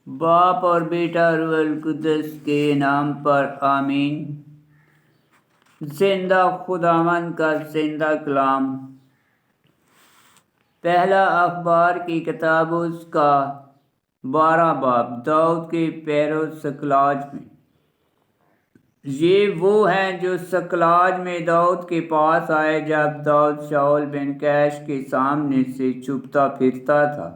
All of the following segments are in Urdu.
باپ اور بیٹا روح القدس کے نام پر آمین۔ زندہ خداوند کا زندہ کلام۔ پہلا اخبار کی کتاب اس کا 12 باب۔ داؤد کے پیرو سکلاج میں۔ یہ وہ ہیں جو سکلاج میں داؤد کے پاس آئے جب داؤد شاؤل بن کیش کے سامنے سے چھپتا پھرتا تھا،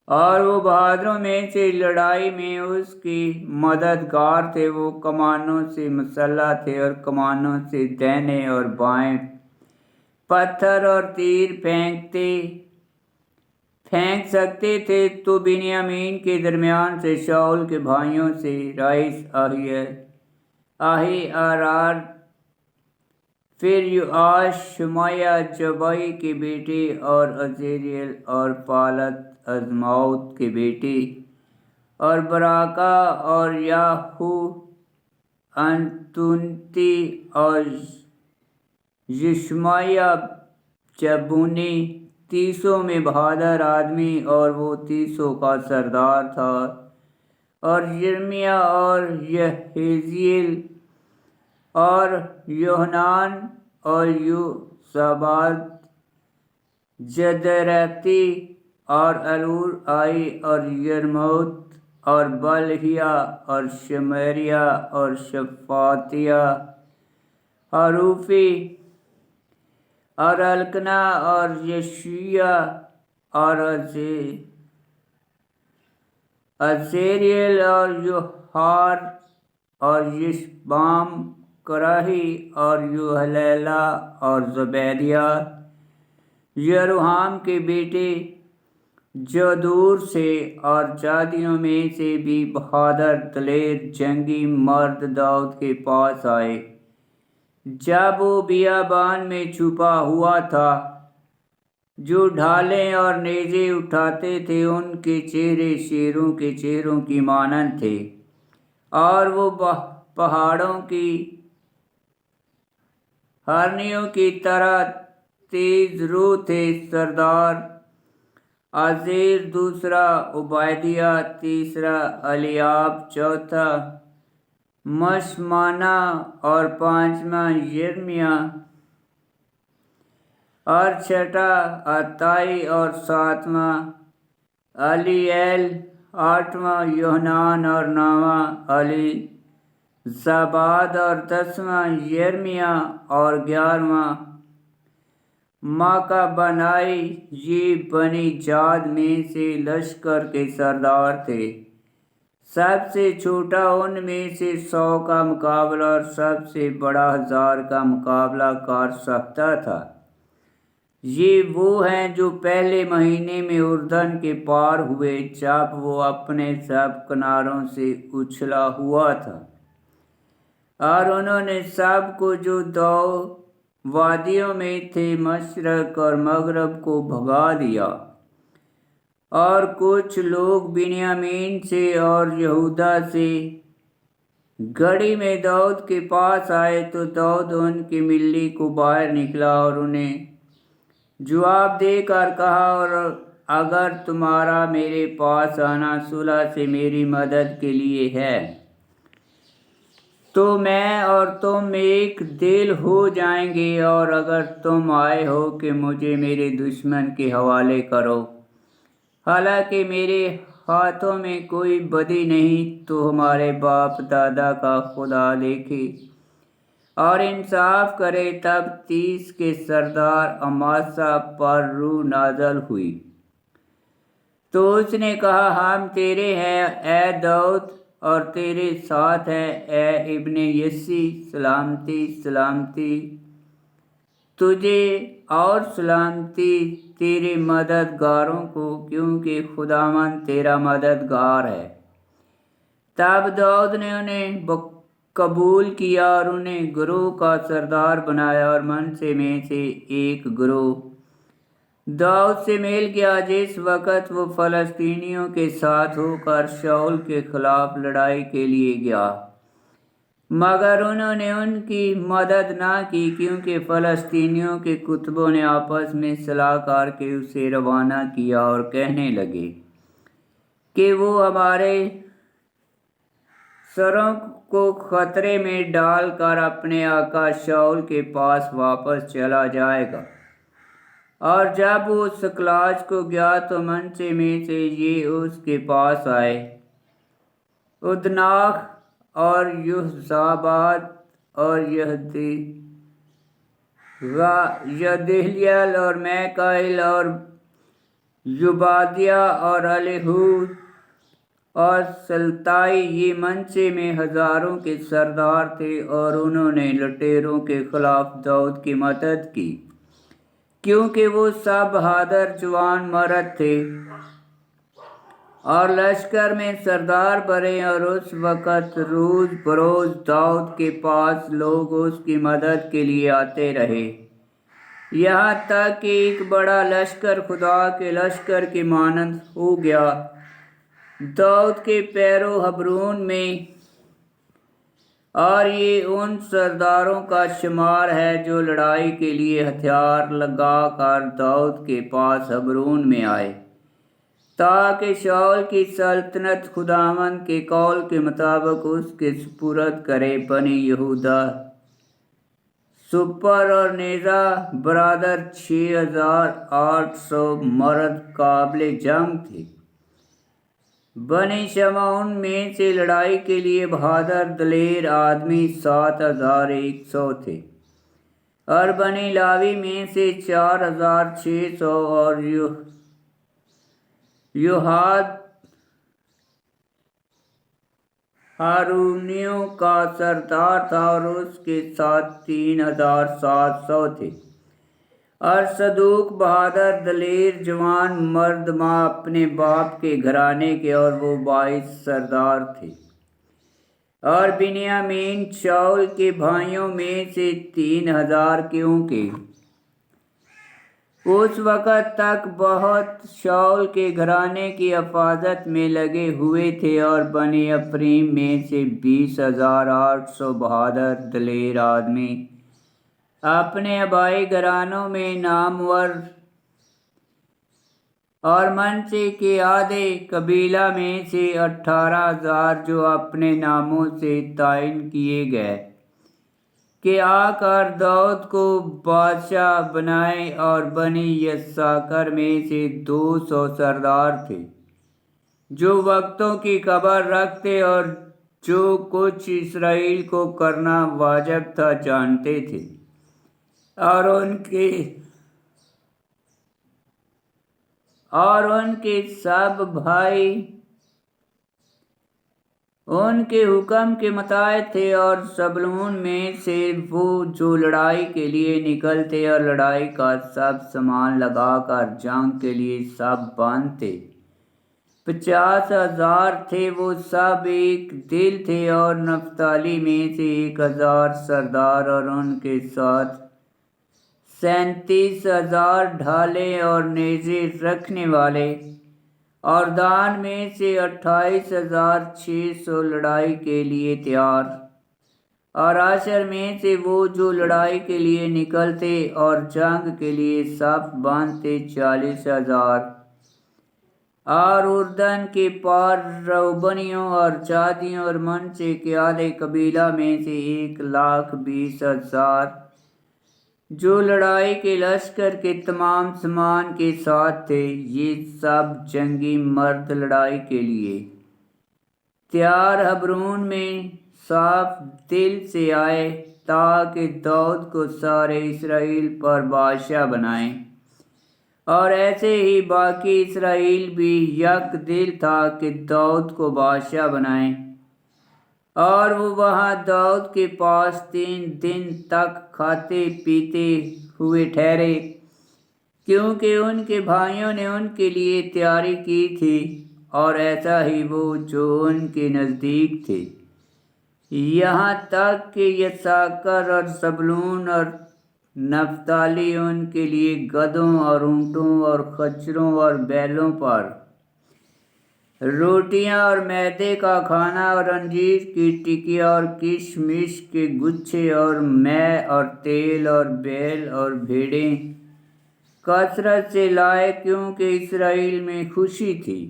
اور وہ بہادروں میں سے لڑائی میں اس کی مددگار تھے۔ وہ کمانوں سے مسلح تھے اور کمانوں سے دائیں اور بائیں پتھر اور تیر پھینک سکتے تھے۔ تو بنیامین کے درمیان سے شاؤل کے بھائیوں سے رئیس آہی آرار، پھر یوآش، شمعیہ جبائی کے بیٹے، اور عزریل اور پالت عزماؤت کے بیٹے، اور براکا اور یاہو انتونتی اور یشمعیہ چبونی، 300 میں بہادر آدمی، اور وہ 300 کا سردار تھا۔ اور یرمیہ اور یحزیل اور یوحنان اور یوزاباد جدرتی اور الور آئی اور یرموت اور بلحیہ اور شمریہ اور شفاتیہ، حروفی اور الکنا اور یشویہ اور عزریل اور یوحار اور یشبام، کراہی اور یوحلیلا اور زبیدیہ، یروحام کے بیٹے جو دور سے اور جادیوں میں سے بھی بہادر دلیر جنگی مرد داؤد کے پاس آئے جب وہ بیابان میں چھپا ہوا تھا۔ جو ڈھالیں اور نیزے اٹھاتے تھے ان کے چہرے شیروں کے چہروں کی مانند تھے، اور وہ پہاڑوں کی ہرنیوں کی طرح تیز رو تھے۔ سردار عزیر، دوسرا عبیدیہ، تیسرا الیاب، چوتھا مشمانہ، اور پانچواں یرمیہ، اور چھٹا عطائی، اور ساتواں الییل، آٹھواں یوحنان، اور نواں الیزاباد، اور 10واں یرمیہ، اور 11واں ماکابنائی۔ یہ بنی جاد میں سے لشکر کے سردار تھے۔ سب سے چھوٹا ان میں سے 100 کا مقابلہ اور سب سے بڑا 1000 کا مقابلہ کر سکتا تھا۔ یہ وہ ہیں جو پہلے مہینے میں اردن کے پار ہوئے جب وہ اپنے سب کناروں سے اچھلا ہوا تھا، اور انہوں نے سب کو جو 2 وادیوں میں تھے مشرق اور مغرب کو بھگا دیا۔ اور کچھ لوگ بنیامین سے اور یہودا سے گڑھی میں داؤد کے پاس آئے، تو داؤد ان کی ملی کو باہر نکلا اور انہیں جواب دے کر کہا، اور اگر تمہارا میرے پاس آنا صلح سے میری مدد کے لیے ہے تو میں اور تم ایک دل ہو جائیں گے، اور اگر تم آئے ہو کہ مجھے میرے دشمن کے حوالے کرو، حالانکہ میرے ہاتھوں میں کوئی بدی نہیں، تو ہمارے باپ دادا کا خدا دیکھے اور انصاف کرے۔ تب 30 کے سردار اماسا پر روح نازل ہوئی، تو اس نے کہا، ہم تیرے ہیں اے داؤد، اور تیرے ساتھ ہیں اے ابن یسی، سلامتی سلامتی تجھے اور سلامتی تیرے مددگاروں کو، کیونکہ خداوند تیرا مددگار ہے۔ تب داؤد نے انہیں قبول کیا اور انہیں گروہ کا سردار بنایا، اور منسے میں سے ایک گروہ داؤد سے مل گیا جس وقت وہ فلسطینیوں کے ساتھ ہو کر شاؤل کے خلاف لڑائی کے لیے گیا، مگر انہوں نے ان کی مدد نہ کی، کیونکہ فلسطینیوں کے کتبوں نے آپس میں صلاح کر کے اسے روانہ کیا اور کہنے لگے، کہ وہ ہمارے سروں کو خطرے میں ڈال کر اپنے آقا شاؤل کے پاس واپس چلا جائے گا۔ اور جب وہ سکلاج کو گیا تو منچے میں سے یہ اس کے پاس آئے، ادناخ اور یوزاباد اور یدہیل اور میکائیل اور یوبادیہ اور الیہود اور سلتائی، یہ منچے میں ہزاروں کے سردار تھے، اور انہوں نے لٹیروں کے خلاف داؤد کی مدد کی، کیونکہ وہ سب بہادر جوان مرد تھے اور لشکر میں سردار بنے۔ اور اس وقت روز بروز داؤد کے پاس لوگ اس کی مدد کے لیے آتے رہے، یہاں تک کہ ایک بڑا لشکر خدا کے لشکر کے مانند ہو گیا۔ داؤد کے پیرو حبرون میں، اور یہ ان سرداروں کا شمار ہے جو لڑائی کے لیے ہتھیار لگا کر داؤد کے پاس حبرون میں آئے، تاکہ شاؤل کی سلطنت خداوند کے قول کے مطابق اس کے سپرد کرے۔ بنی یہودا سپر اور نیزا برادر 6,800 مرد قابل جنگ تھے۔ بنی شمعون میں سے لڑائی کے لیے بہادر دلیر آدمی 7,100 تھے، اور بنی لاوی میں سے 4,600، اور یوحاد ہارونیوں کا سردار تھا اور اس کے ساتھ 3,700 تھے، اور صدوق بہادر دلیر جوان مرد ماں اپنے باپ کے گھرانے کے، اور وہ 22 سردار تھے۔ اور بنیامین شاؤل کے بھائیوں میں سے 3,000، کیونکہ اس وقت تک بہت شاؤل کے گھرانے کی حفاظت میں لگے ہوئے تھے۔ اور بنی افریم میں سے 20,800 بہادر دلیر آدمی اپنے آبائی گھرانوں میں نامور، اور منچے کے آدھے قبیلہ میں سے 18,000 جو اپنے ناموں سے تعین کیے گئے کہ آ کر داؤد کو بادشاہ بنائے۔ اور بنی یساکر میں سے 200 سردار تھے جو وقتوں کی خبر رکھتے اور جو کچھ اسرائیل کو کرنا واجب تھا جانتے تھے، اور ان کے سب بھائی ان کے حکم کے مطابق تھے۔ اور زبلون میں سے وہ جو لڑائی کے لیے نکلتے اور لڑائی کا سب سامان لگا کر جنگ کے لیے سب باندھتے 50,000 تھے، وہ سب ایک دل تھے۔ اور نفتالی میں سے 1,000 سردار اور ان کے ساتھ 37,000 ڈھالے اور نیزے رکھنے والے، اور دان میں سے 28,600 لڑائی کے لیے تیار۔ اور عاشر میں سے وہ جو لڑائی کے لیے نکلتے اور جنگ کے لیے صف باندھتے 40,000۔ اور اردن کے پار روبنیوں اور چادیوں اور منچے کے آدھے قبیلہ میں سے 1,20,000 جو لڑائی کے لشکر کے تمام سامان کے ساتھ تھے، یہ سب جنگی مرد لڑائی کے لیے تیار حبرون میں صاف دل سے آئے، تاکہ داؤد کو سارے اسرائیل پر بادشاہ بنائیں۔ اور ایسے ہی باقی اسرائیل بھی یک دل تھا کہ داؤد کو بادشاہ بنائیں۔ اور وہ وہاں داؤد کے پاس 3 دن تک کھاتے پیتے ہوئے ٹھہرے، کیونکہ ان کے بھائیوں نے ان کے لیے تیاری کی تھی، اور ایسا ہی وہ جو ان کے نزدیک تھے، یہاں تک کہ یساکر اور زبلون اور نفتالی ان کے لیے گدھوں اور اونٹوں اور خچروں اور بیلوں پر روٹیاں اور میدے کا کھانا اور انجیر کی ٹکیاں اور کشمش کے گچھے اور مے اور تیل اور بیل اور بھیڑیں کثرت سے لائے، کیونکہ اسرائیل میں خوشی تھی۔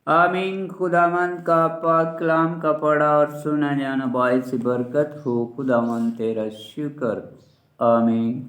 آمین۔ خداوند کا پاک کلام کا پڑھا اور سنا جانا باعث برکت ہو۔ خداوند تیرا شکر۔ آمین۔